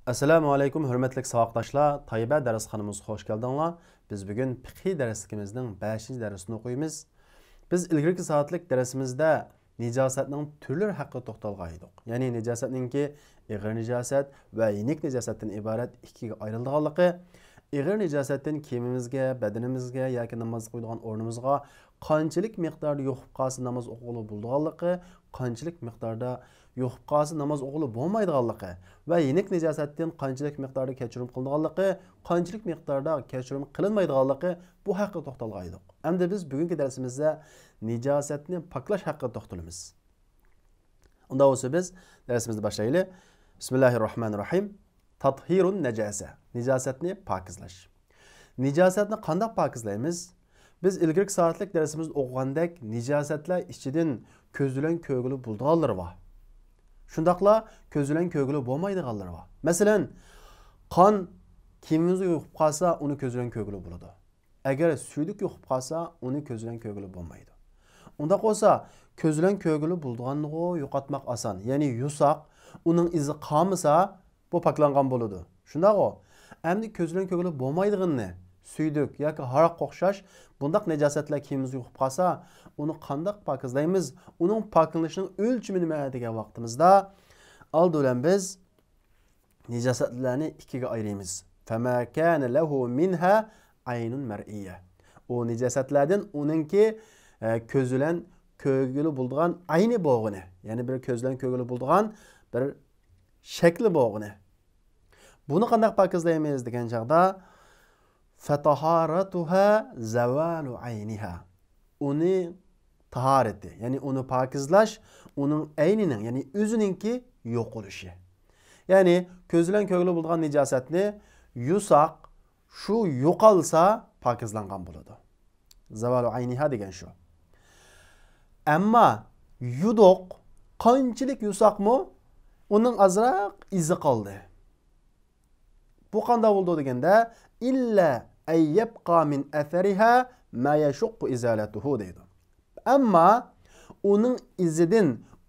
Assalamu alaykum, hürmetli savoqdoshlar. Tayyiba darsxonamizga xush keldinglar. Biz bugun fiqh darsimizning 5-darsini o'qiymiz. Biz ilgirki soatlik darsimizda nijosatning turlari haqida to'xtalgan edik. Ya'ni nijosatningki ig'ir nijosat va yenik nijosatdan iborat ikkiga ayrilganligi, ig'ir nijosatdan kiyimimizga, badanimizga yoki namoz qo'yadigan o'rnimizga qanchalik miqdorda yo'qib qolsa namoz o'qilib bo'lganligi, qanchalik miqdorda yo'qib qolsa namoz o'qilib bo'lmaydiganligi va yenik nijosatdan qanchalik miqdorda kechirim qilinganligi, qanchalik miqdorda kechirim qilinmaydiganligi bu haqida to'xtalgan edik. Endi biz bugungi darsimizda nijosatni poklash haqida to'xtalamiz. Unda bo'lsa biz darsimizni boshlaylik. Bismillahirrohmanirrohim. Tathirun najasa. Nijosatni pokizlash. Nijosatni qanday pokizlaymiz? Biz ilgirki soatlik darsimizda o'qigandek nijosatlar ichidan ko'zlan ko'gili bo'lganlar bor. Shundaqla ko'zlan ko'gili bo'lmaydiganlar bor. Masalan, qon kiyimimizga yo'qib qolsa, uni ko'zlan ko'gili bo'ladi. Agar suydik yo'qib qolsa, uni ko'zlan ko'gili bo'lmaydi. Unda bo'lsa, ko'zlan ko'gili bo'lganini yo'qotmoq oson. Ya'ni yusoq, uning izi qolmasa, bu poklangan bo'ladi. Shundaqo, endi ko'zlan ko'gili bo'lmaydiganini suydik yoki haroq o'xshash bundaq najosatlar kiyimimizga yo'qib qolsa, uni qanday pokizlaymiz? Uning poklanishning o'lchimi nima degan vaqtimizda oldin biz nijosatlarni ikkiga ayiramiz. Fama kana lahu minha aynun mar'iyya. O nijosatlardan uningki ko'zlan ko'gili bo'lgan ayni bo'g'ini, ya'ni bir ko'zlan ko'gili bo'lgan bir shakli bo'g'ini. Buni qanday pokizlaymiz degan chaqda fataharatuha zavalu ayniha. Uni taharati, ya'ni uni pokizlash, uning aynining, ya'ni o'zininki yo'q bo'lishi. Ya'ni ko'zlan ko'gili bo'lgan nijosatni yusoq shu yo'qolsa pokizlangan bo'ladi. Zavalu ayniha degan shu. Ammo yudoq qanchalik yusoqmi, uning azroq izi qoldi. Bu qanday bo'ldi deganda illa ayyabqa min athariha ma yashuqqu izalatuhu deydi. Ammo uning izidan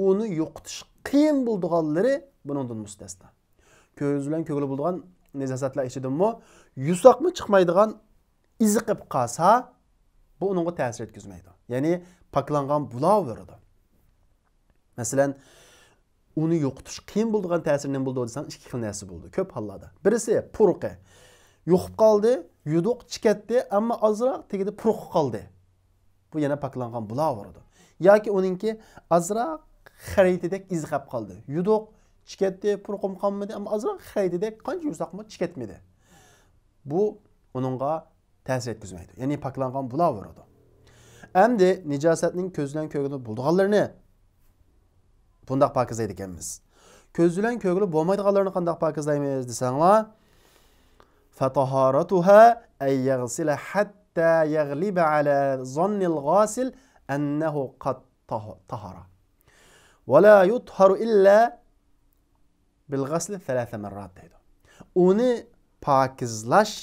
uni yo'qotish qiyin bo'lganlari buningdan mustasno. Ko'zlan ko'gili bo'lgan nijosatlar ichidanmi yusoqmi chiqmaydigan izi qilib qolsa, bu uningga ta'sir etkazmaydi. Ya'ni poklangan bo'laveradi. Masalan, uni yo'qotish qiyin bo'lgan ta'sirining bo'ldi desam, ikki xil narsa bo'ldi. Ko'p hollarda. Birisi puruqi. Yo'qib qoldi, yuduq chiqatdi, ammo azroq tegida puruq qoldi. Bu yana poklangan bo'laveradi. Yoki uningki azroq xaritidek iz qolib qoldi. Yuduq chiqatdi, puruqim qolmadi, ammo azroq xaritidek qancha yusoqmi chiqatmadi. Bu uningga ta'sir etkazmaydi. Ya'ni poklangan bo'laveradi. Endi nijosatning ko'zlan ko'gili bo'lganlarini bundaq pokizlaydi ekanmiz. Ko'zlan ko'gili bo'lmaydiganlarni qanday pokizlaymiz desanglar, fataharatuha ay yaghsila hatta yaghliba ala zannil ghasil annahu qad tahara. Wa la yutharu illa bil ghasl 3 marrat deydi. Uni pokizlash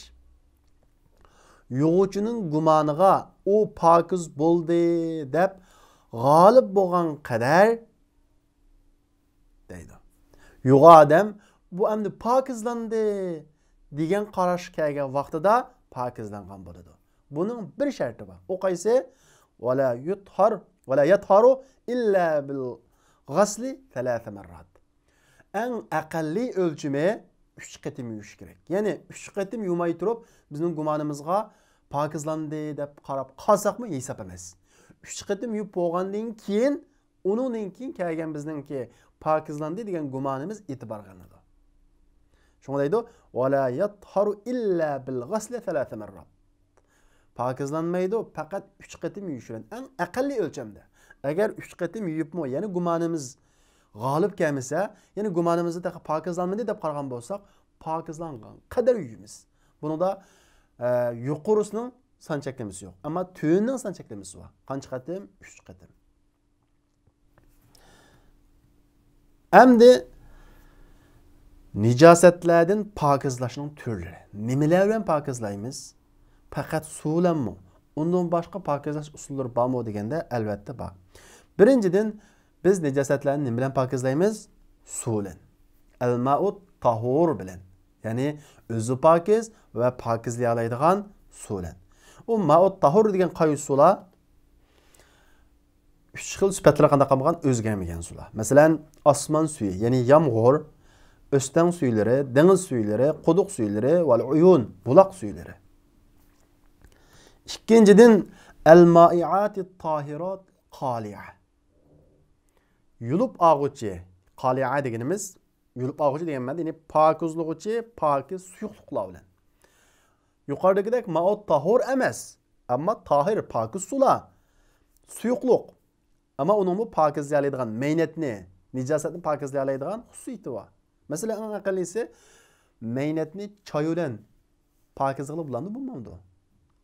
yo'g'uchining gumoniga u pokiz bo'ldi deb g'olib bo'lgan qadar deydi. Yo'q odam bu endi pokizlandi degan qarash kelgan vaqtida pokizlangan bo'ladi. Buning bir sharti bor. O qaysi? Wala yatharu illa bil ghasli 3 marrat. Eng aqalli o'lchimi 3 qatim yuvish kerak. Ya'ni 3 qatim yumay turib bizning gumonimizga pokizlandi deb qarab qolsaqmi hisob emas. 3 qatim yuvib bo'lgandan keyin uningdan keyin kelgan bizningki pokizlandi degan gumonimiz e'tibor qilinadi. Shunga deydi, "Wala yatharu illa bil ghasli 3 marrat." Pokizlanmaydi, faqat 3 qatim yuvishdan eng aqalli o'lchamda. Agar 3 qatim yuvibmi, ya'ni gumonimiz g'olib kelmasa, ya'ni gumonimizda pokizlanmadi deb qaragan bo'lsak, pokizlangan qadar yuvamiz. Buningda yuqorisining son cheklamasi yo'q, ammo tu'ning son cheklamasi bor. Qancha qatim? 3 qatim. Endi nijosatlardan pokizlashning turlari. Nimalar bilan pokizlaymiz? Faqat suv bilanmi? Undan boshqa pokizlash usullari bormi deganda albatta bor. Birinchidan biz nijosatlarni nima bilan pokizlaymiz? Suv bilan. Al-ma'u tahur bilen. Yani özü pakiz ve pakizlayalaydigan su bilen. O ma'ut tahur degan qaysi sular? 3 xil sifatlar qanday qolgan o'zgarmagan sular. Masalan, osmon suyi, ya'ni yomg'ir, o'stan suylari, dengiz suylari, quduq suylari va uyun, buloq suylari. Ikkinchidan, al-ma'i'ati tahirat qali'a. Yulub ağuchi, qali'a deganimiz, yulub ağuchi degan ma'noda, ya'ni pokizlug'uchi, pokiz suyuqliqlar bilan. Yuqoridagidek ma'ut tahur emas, ammo tahir pokiz sular, suyuqliq. Ama onun bu pakizlayalaydigan meynetni, nijosatni pakizlayalaydigan xususiyati bor. Masalan, eng aqallisi meynetni choy bilan pakizlab bo'ladi, bo'lmaydi.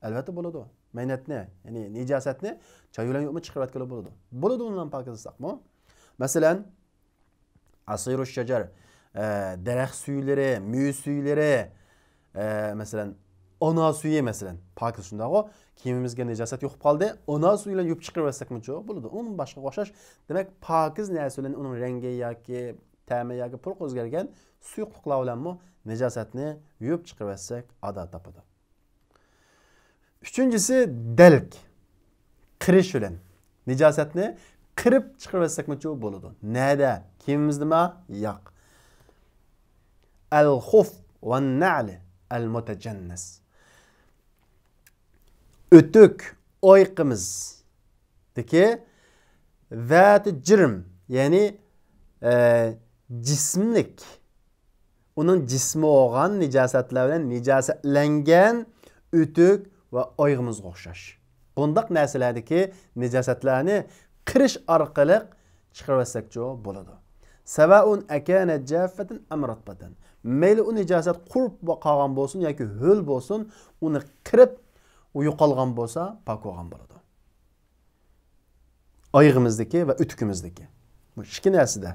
Albatta bo'ladi. Meynetni, ya'ni nijosatni choy bilan yo'qmi chiqarib bo'ladi. Bo'ladi undan pakizlasakmi? Masalan, asiru shajar, daraxt suylari, muz suylari, masalan, ona suyi masalan, pokiz shundaqo, kiyimimizga najosat yo'qib qoldi, ona suyi bilan yuvib chiqarib olsakmi-chi, bo'ladi. Uning boshqa o'xshash, demak, pokiz narsa bilan uning rangi yoki ta'mi yoki purq o'zgargan suyuqliqlar bilanmi najosatni yuvib chiqarib olsak, odat topadi. Uchinchisi dalk. Qirish bilan najosatni qirib chiqarib olsakmi-chi, bo'ladi. Nada? Kiyimimizdami? Yo'q. Al-khuf va an-na'l al-mutajannas. Ötük, oyqimiz deki zat-ı cirm, yani cismlik, onun cismi olan nicasatlar bilan nicasatlangan ötük ve oyqimiz o'xshash. Bundaq narsalardagi nicasatlarni qirish orqali chiqarib olsakchi bo'ladi. Savaun akana jaffatan am ratbatan. Mayli u nicasat qurib qolgan bo'lsin yoki ho'l bo'lsin, uni qirib u yo'qolgan bo'lsa, pok bo'lgan bo'ladi. Oyog'imizdagi va o'tukimizdagi. Bu ikki narsada.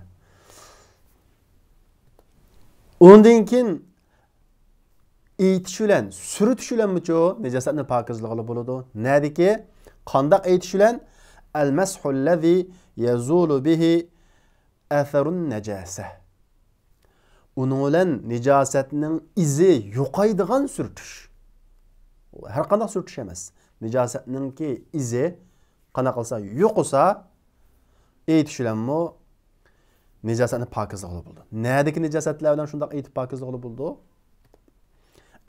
Undan keyin aytish bilan, suritish bilanmi-chi najosatni pokizligi bo'ladi. Nadiki, qandoq aytish bilan al-mashu allazi yazulu bihi atharun najasa. Uning bilan najosatning izi yo'qaydigan suritish. Her qanday surtish emas. Nijosatninki izi qana qilsa yo'qsa, aytish bilanmi nijosatni pokizligi bo'ladi. Nadiki nijosatlar bilan shunday aytib pokizligi bo'ladi?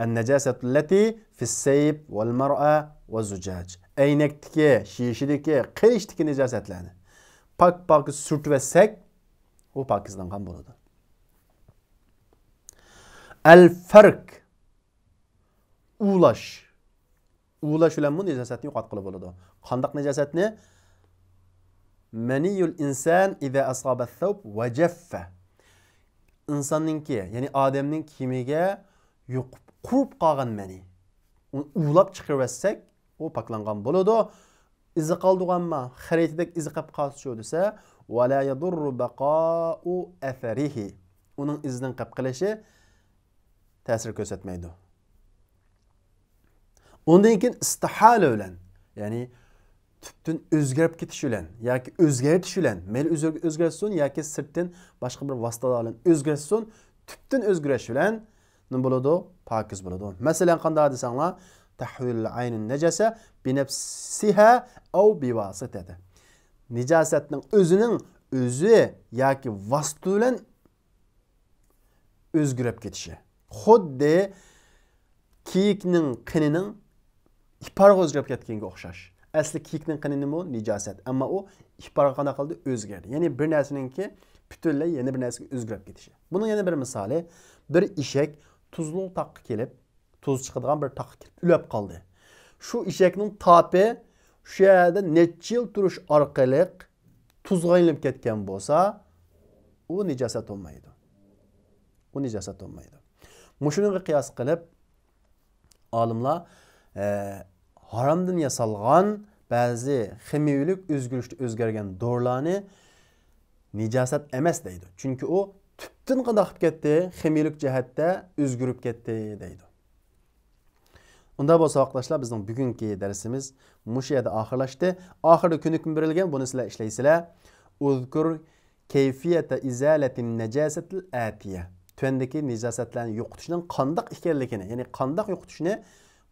An-najasatu allati fis-sayb wal-mar'a waz-zujaj. Aynakdagi, shishidagi, qilishdagi nijosatlarni pok surtib olsak, u pokizlangan bo'ladi. Al-farq. Ulash. Ulash bilan bu najosatni yo'qotib bo'ladi. Qandoq najosatni? Maniyul insan idza asaba ath-thawb wa jaffa. İnsonninki, ya'ni odamning kiyimiga yo'qib qurib qolgan mani. Uni ulab chiqarib olsak, u poklangan bo'ladi. Izi qoldiganmi? Xaritadagi izi qolib qolsa desa, va la yadurru baqa'u atharihi. Uning izining qolib qolishi ta'sir ko'rsatmaydi. Ondan keyin istihale bilan, ya'ni tüptün o'zgarib ketish bilan yoki o'zgartish bilan, mayli o'zgarsin yoki sirtdan boshqa bir vositalar bilan o'zgarsin, tüptün o'zgarish bilan nima bo'ladi? Pokiz bo'ladi. Masalan, qanday desanglar, tahwil aynun najasa bi nafsiha aw bi vasitati. Nijosatning o'zi yoki vosita bilan o'zgarib ketishi. Xuddi kiyikning qinining iparga o'zgarib ketganga o'xshash. Asli kiyikning qini nima? Nijosat. Ammo u iparga qana qildi, o'zgardi. Ya'ni bir narsaningki butunlay yana bir narsaga o'zgarib ketishi. Buning yana bir misoli, bir eshak tuzli taqqa kelib, tuz chiqadigan bir taqqa kelib ulab qoldi. Shu eshakning topi shu yerda necha yil turish orqali tuzga aylanib ketgan bo'lsa, u nijosat bo'lmaydi. U nijosat bo'lmaydi. Mushunga qiyos qilib olimlar haromdan yasalgan ba'zi ximiyelik o'zgargan dorilarni nijosat emas deydi. Chunki u tüptün qanday qilib ketdi, ximiyelik jihatda o'zgarib ketdi deydi. Unda bo'lsa vaqtdoshlar, bizning bugungi darsimiz mush yerda oxirlashdi. Oxirida ko'nikma berilgan, buni sizlar ishlaysizlar. Uzkur kayfiyata izalatin najasatil atiya. tüvendeki nijasatlarni yo'qotishning qandoq ekanligini, ya'ni qandoq yo'qotishni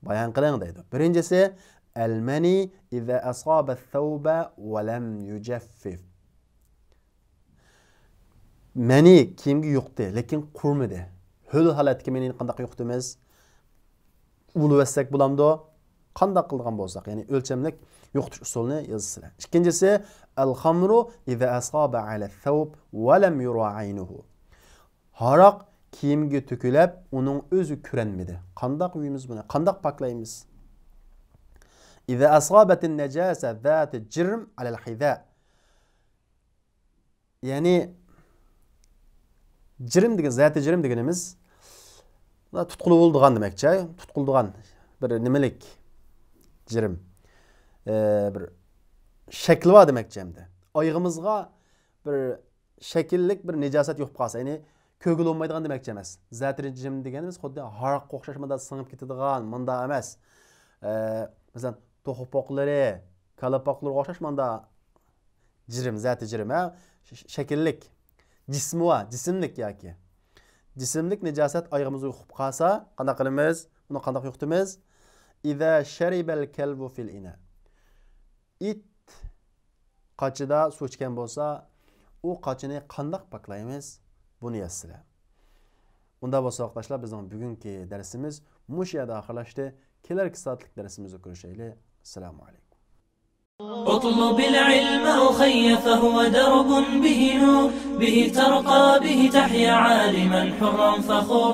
bayon qiling deydi. Birinchisi al-mani idza asaba ath-thawba wa lam yujaffif. Mani kiyimga yo'qdi, lekin qurmadi. Hul holatga meni qandoq yo'qtimiz? Uluvassak bo'lamdi. Qandoq qilgan bo'lsak, ya'ni o'lchamlik yo'qotish usulini yozsizlar. Ikkinchisi al-khamru idza asaba ala ath-thawb wa lam yura aynuhu. Haraq kiyimga to'kilib, uning o'zi ko'rinmadi. Qandoq uyimiz buni? Qandoq poklaymiz? İza asabatin najasa zat jirm ala al-hiza. Ya'ni jirim degan zati jirim deganimiz tutquli bo'ldigan demakchi. Tutqildigan bir nimelik jirim. Bir shakli bor demakchi hamda. Oyog'imizga bir shakllik bir najosat yo'q qolsa, ya'ni ko'gil olmaydigan demakchi emas. Zati jirim deganimiz xuddi haraqqa o'xshashmada singib ketadigan, munda emas. Masalan, to'xipoqlari, kalapoqlarga o'xshash manda jirim, zati jirim, shakllik, jismi va jismlik yoki. Jismlik najosat oyog'imizga yo'qib qolsa, qanday qilamiz? Uni qanday yo'qitamiz? İza sharibal kalbu fil ina. It qachida suv ichgan bo'lsa, u qachini qanday poklaymiz? Buni yazsizlar. Unda bo'lsa o'qitashlar, bizning bugungi darsimiz mush yerda oxirlashdi. Kelarki soatlik darsimizni ko'rishaylik. Assalomu alaykum. اطلب العلم أخي فهو درب به نور به ترقى به تحيا عالما حرا فخور